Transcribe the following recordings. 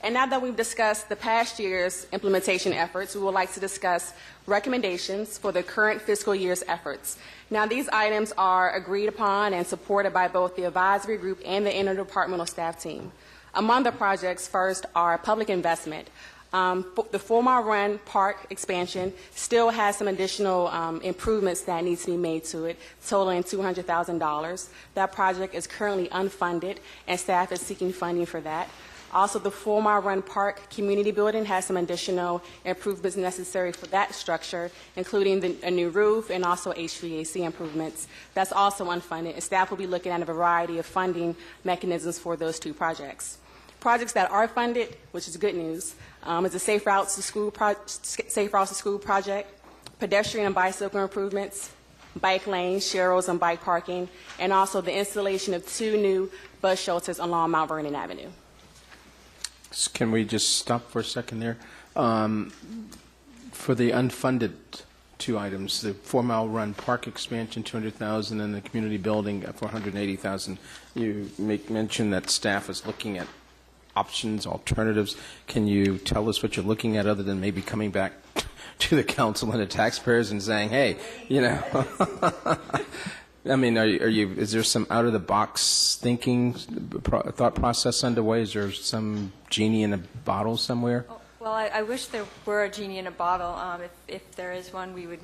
And now that we've discussed the past year's implementation efforts, we would like to discuss recommendations for the current fiscal year's efforts. Now, these items are agreed upon and supported by both the advisory group and the interdepartmental staff team. Among the projects, first are public investment. The 4 Mile Run Park expansion still has some additional improvements that needs to be made to it, totaling $200,000. That project is currently unfunded, and staff is seeking funding for that. Also, the 4 Mile Run Park community building has some additional improvements necessary for that structure, including a new roof and also HVAC improvements. That's also unfunded, and staff will be looking at a variety of funding mechanisms for those 2 projects. Projects that are funded, which is good news, is the Safe Routes to School project, pedestrian and bicycle improvements, bike lanes, sharrows, and bike parking, and also the installation of 2 new bus shelters along Mount Vernon Avenue. Can we just stop for a second there? For the unfunded 2 items, the 4 Mile Run Park expansion, $200,000, and the community building, $480,000. You mentioned that staff is looking at options, alternatives. Can you tell us what you're looking at, other than maybe coming back to the council and the taxpayers and saying, "Hey, you know"? I mean, is there some out-of-the-box thinking, thought process underway? Is there some genie in a bottle somewhere? Well, I wish there were a genie in a bottle. If there is one, we would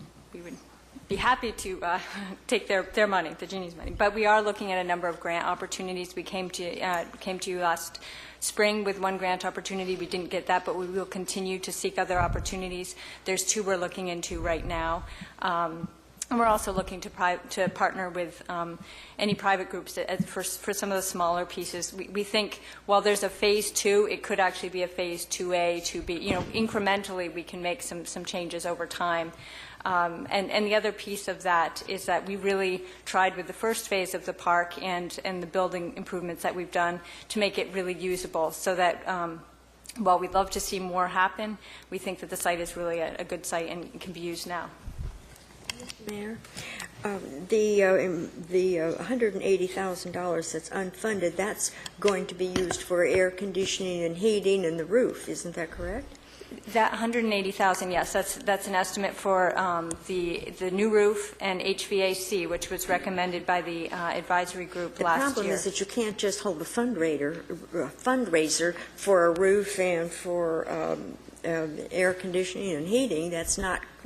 be happy to take their money, the genie's money. But we are looking at a number of grant opportunities. We came to you last spring with 1 grant opportunity. We didn't get that, but we will continue to seek other opportunities. There's 2 we're looking into right now. And we're also looking to partner with any private groups for some of the smaller pieces. We think while there's a phase 2, it could actually be a phase 2A, 2B. You know, incrementally we can make some changes over time. And the other piece of that is that we really tried with the first phase of the park and the building improvements that we've done to make it really usable, so that while we'd love to see more happen, we think that the site is really a good site and can be used now. Mayor, the $180,000 that's unfunded, that's going to be used for air conditioning and heating and the roof, isn't that correct? That $180,000, yes, that's an estimate for the new roof and HVAC, which was recommended by the advisory group last year. The problem is that you can't just hold a fundraiser for a roof and for air conditioning and heating.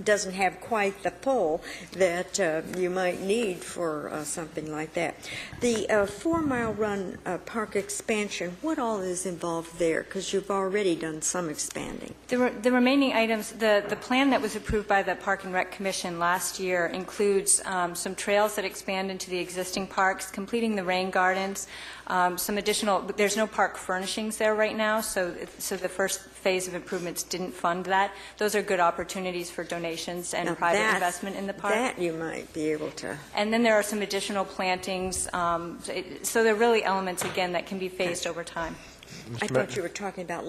Doesn't have quite the pull that you might need for something like that. The 4 Mile Run Park expansion, what all is involved there? Because you've already done some expanding. The remaining items, the plan that was approved by the Park and Rec Commission last year includes some trails that expand into the existing parks, completing the rain gardens, some additional. There's no park furnishings there right now, so the first phase of improvements didn't fund that. Those are good opportunities for donations and now private investment in the park. That you might be able to. And then there are some additional plantings. So there are really elements, again, that can be phased over time. I thought you were talking about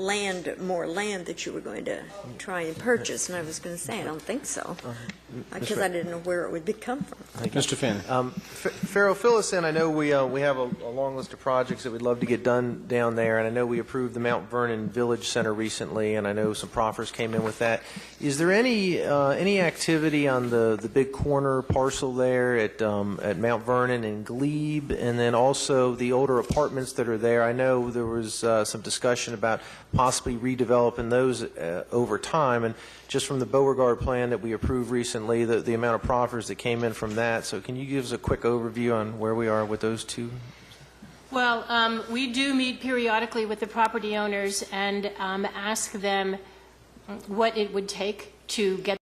more land that you were going to try and purchase, and I was going to say, I don't think so, because I didn't know where it would come from. Mr. Finn. Farrell, fill us in. I know we have a long list of projects that we'd love to get done down there, and I know we approved the Mount Vernon Village Center recently, and I know some proffers came in with that. Is there any activity on the big corner parcel there at Mount Vernon and Glebe, and then also the older apartments that are there? I know there was some discussion about possibly redeveloping those over time, and just from the Beauregard plan that we approved recently, the amount of proffers that came in from that. So can you give us a quick overview on where we are with those 2? Well, we do meet periodically with the property owners and ask them what it would take to get